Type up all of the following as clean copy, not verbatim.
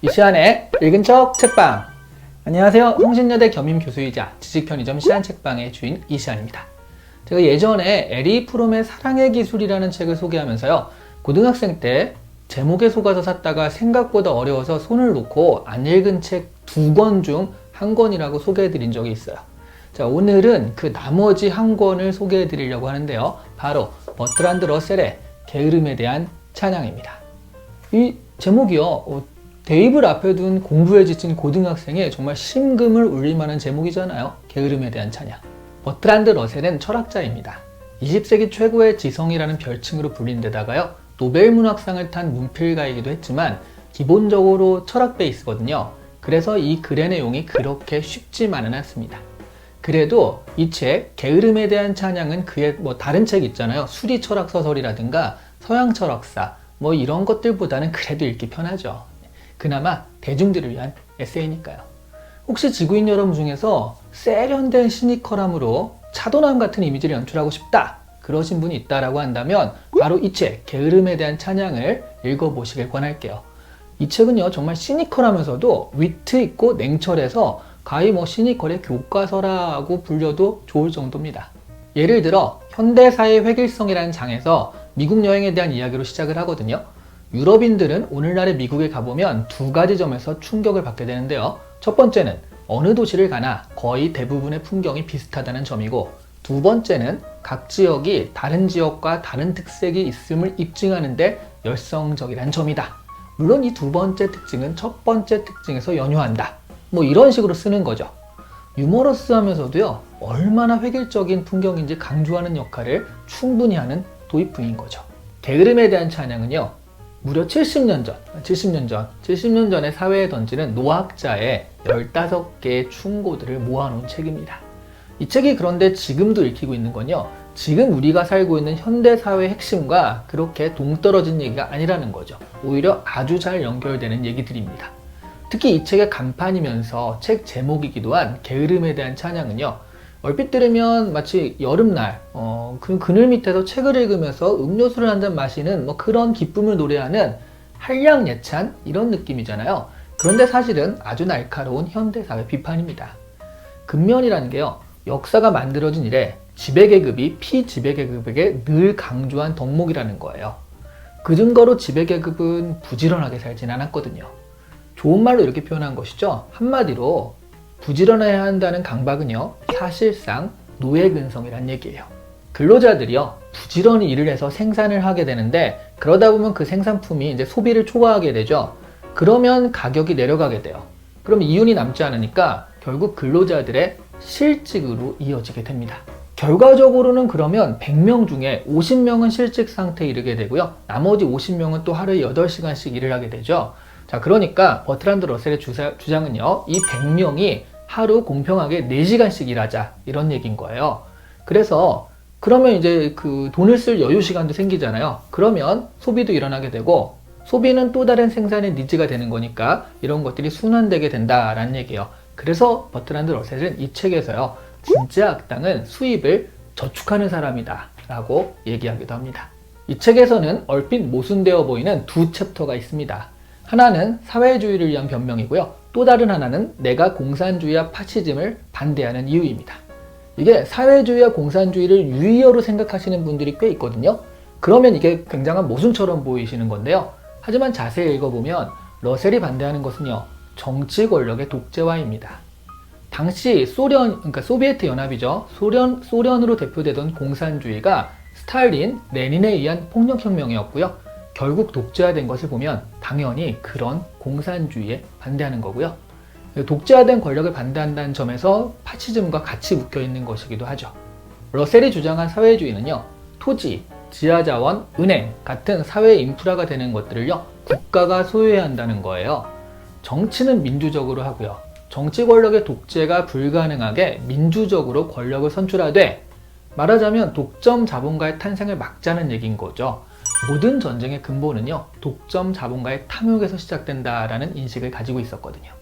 이시안의 읽은 척 책방. 안녕하세요. 성신여대 겸임교수이자 지식편의점 시안책방의 주인 이시안입니다. 제가 예전에 에리 프롬의 사랑의 기술이라는 책을 소개하면서요, 고등학생 때 제목에 속아서 샀다가 생각보다 어려워서 손을 놓고 안 읽은 책 2권 중 한 권이라고 소개해드린 적이 있어요. 자, 오늘은 그 나머지 한 권을 소개해드리려고 하는데요, 바로 버트란드 러셀의 게으름에 대한 찬양입니다. 이 제목이요, 대입을 앞에 둔 공부에 지친 고등학생의 정말 심금을 울릴 만한 제목이잖아요. 게으름에 대한 찬양. 버트란드 러셀은 철학자입니다. 20세기 최고의 지성이라는 별칭으로 불린 데다가요, 노벨 문학상을 탄 문필가이기도 했지만 기본적으로 철학 베이스거든요. 그래서 이 글의 내용이 그렇게 쉽지만은 않습니다. 그래도 이 책 게으름에 대한 찬양은 그의 다른 책 있잖아요. 수리 철학 서설이라든가 서양 철학사 이런 것들보다는 그래도 읽기 편하죠. 그나마 대중들을 위한 에세이니까요. 혹시 지구인 여러분 중에서 세련된 시니컬함으로 차도남 같은 이미지를 연출하고 싶다, 그러신 분이 있다라고 한다면 바로 이 책 게으름에 대한 찬양을 읽어보시길 권할게요. 이 책은요, 정말 시니컬하면서도 위트 있고 냉철해서 가히 시니컬의 교과서라고 불려도 좋을 정도입니다. 예를 들어 현대사의 획일성이라는 장에서 미국 여행에 대한 이야기로 시작을 하거든요. 유럽인들은 오늘날의 미국에 가보면 2가지 점에서 충격을 받게 되는데요. 첫 번째는 어느 도시를 가나 거의 대부분의 풍경이 비슷하다는 점이고, 두 번째는 각 지역이 다른 지역과 다른 특색이 있음을 입증하는데 열성적이라는 점이다. 물론 이 두 번째 특징은 첫 번째 특징에서 연유한다. 이런 식으로 쓰는 거죠. 유머러스하면서도요, 얼마나 획일적인 풍경인지 강조하는 역할을 충분히 하는 도입부인 거죠. 게으름에 대한 찬양은요, 무려 70년 전에 사회에 던지는 노학자의 15개의 충고들을 모아놓은 책입니다. 이 책이 그런데 지금도 읽히고 있는 건요, 지금 우리가 살고 있는 현대사회의 핵심과 그렇게 동떨어진 얘기가 아니라는 거죠. 오히려 아주 잘 연결되는 얘기들입니다. 특히 이 책의 간판이면서 책 제목이기도 한 게으름에 대한 찬양은요, 얼핏 들으면 마치 여름날 그 그늘 밑에서 책을 읽으면서 음료수를 한 잔 마시는 그런 기쁨을 노래하는 한량예찬 이런 느낌이잖아요. 그런데 사실은 아주 날카로운 현대사회 비판입니다. 근면이라는 게요, 역사가 만들어진 이래 지배계급이 피지배계급에게 늘 강조한 덕목이라는 거예요. 그 증거로 지배계급은 부지런하게 살진 않았거든요. 좋은 말로 이렇게 표현한 것이죠. 한마디로 부지런해야 한다는 강박은요, 사실상 노예근성이란 얘기예요. 근로자들이요, 부지런히 일을 해서 생산을 하게 되는데, 그러다 보면 그 생산품이 이제 소비를 초과하게 되죠. 그러면 가격이 내려가게 돼요. 그럼 이윤이 남지 않으니까 결국 근로자들의 실직으로 이어지게 됩니다. 결과적으로는 그러면 100명 중에 50명은 실직 상태에 이르게 되고요, 나머지 50명은 또 하루에 8시간씩 일을 하게 되죠. 자, 그러니까 버트란드 러셀의 주장은요, 이 100명이 하루 공평하게 4시간씩 일하자, 이런 얘기인 거예요. 그래서 그러면 이제 그 돈을 쓸 여유 시간도 생기잖아요. 그러면 소비도 일어나게 되고, 소비는 또 다른 생산의 니즈가 되는 거니까 이런 것들이 순환되게 된다라는 얘기예요. 그래서 버트란드 러셀은 이 책에서요, 진짜 악당은 수입을 저축하는 사람이다 라고 얘기하기도 합니다. 이 책에서는 얼핏 모순되어 보이는 2 챕터가 있습니다. 하나는 사회주의를 위한 변명이고요, 또 다른 하나는 내가 공산주의와 파시즘을 반대하는 이유입니다. 이게 사회주의와 공산주의를 유의어로 생각하시는 분들이 꽤 있거든요. 그러면 이게 굉장한 모순처럼 보이시는 건데요, 하지만 자세히 읽어보면 러셀이 반대하는 것은요, 정치 권력의 독재화입니다. 당시 그러니까 소비에트 연합이죠. 소련으로 대표되던 공산주의가 스탈린, 레닌에 의한 폭력혁명이었고요. 결국 독재화된 것을 보면 당연히 그런 공산주의에 반대하는 거고요. 독재화된 권력을 반대한다는 점에서 파시즘과 같이 묶여있는 것이기도 하죠. 러셀이 주장한 사회주의는요, 토지, 지하자원, 은행 같은 사회 인프라가 되는 것들을요, 국가가 소유해야 한다는 거예요. 정치는 민주적으로 하고요, 정치 권력의 독재가 불가능하게 민주적으로 권력을 선출하되, 말하자면 독점 자본가의 탄생을 막자는 얘기인 거죠. 모든 전쟁의 근본은요, 독점 자본가의 탐욕에서 시작된다라는 인식을 가지고 있었거든요.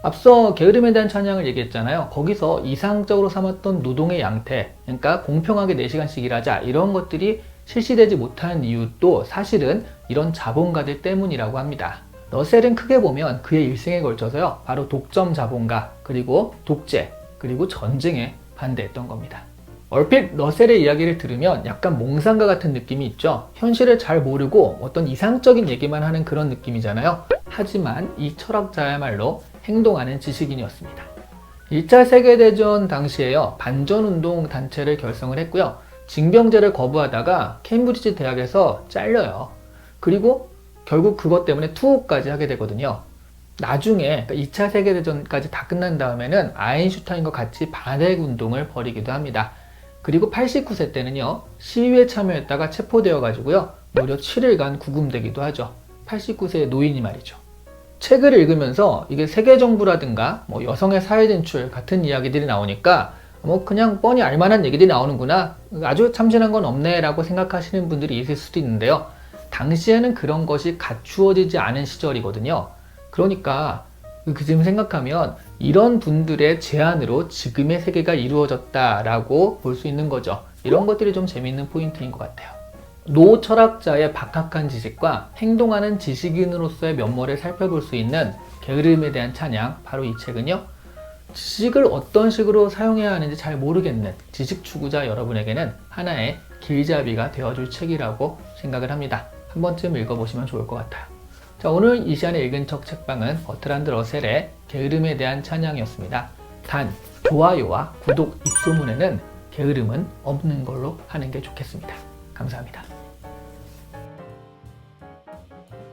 앞서 게으름에 대한 찬양을 얘기했잖아요. 거기서 이상적으로 삼았던 노동의 양태, 그러니까 공평하게 4시간씩 일하자, 이런 것들이 실시되지 못하는 이유도 사실은 이런 자본가들 때문이라고 합니다. 러셀은 크게 보면 그의 일생에 걸쳐서요, 바로 독점 자본가, 그리고 독재, 그리고 전쟁에 반대했던 겁니다. 얼핏 러셀의 이야기를 들으면 약간 몽상가 같은 느낌이 있죠. 현실을 잘 모르고 어떤 이상적인 얘기만 하는 그런 느낌이잖아요. 하지만 이 철학자야말로 행동하는 지식인이었습니다. 1차 세계대전 당시에요, 반전운동 단체를 결성을 했고요. 징병제를 거부하다가 케임브리지 대학에서 잘려요. 그리고 결국 그것 때문에 투옥까지 하게 되거든요. 나중에 2차 세계대전까지 다 끝난 다음에는 아인슈타인과 같이 반핵 운동을 벌이기도 합니다. 그리고 89세 때는요, 시위에 참여했다가 체포되어 가지고요, 무려 7일간 구금되기도 하죠. 89세의 노인이 말이죠. 책을 읽으면서 이게 세계 정부라든가 뭐 여성의 사회 진출 같은 이야기들이 나오니까 뭐 그냥 뻔히 알만한 얘기들이 나오는구나, 아주 참신한 건 없네 라고 생각하시는 분들이 있을 수도 있는데요. 당시에는 그런 것이 갖추어지지 않은 시절이거든요. 그러니까 지금 생각하면 이런 분들의 제안으로 지금의 세계가 이루어졌다라고 볼 수 있는 거죠. 이런 것들이 좀 재미있는 포인트인 것 같아요. 노 철학자의 박학한 지식과 행동하는 지식인으로서의 면모를 살펴볼 수 있는 게으름에 대한 찬양, 바로 이 책은요, 지식을 어떤 식으로 사용해야 하는지 잘 모르겠는 지식 추구자 여러분에게는 하나의 길잡이가 되어줄 책이라고 생각을 합니다. 한 번쯤 읽어보시면 좋을 것 같아요. 자, 오늘 이시안의 읽은 척 책방은 버트란드 러셀의 게으름에 대한 찬양이었습니다. 단, 좋아요와 구독, 입소문에는 게으름은 없는 걸로 하는 게 좋겠습니다. 감사합니다.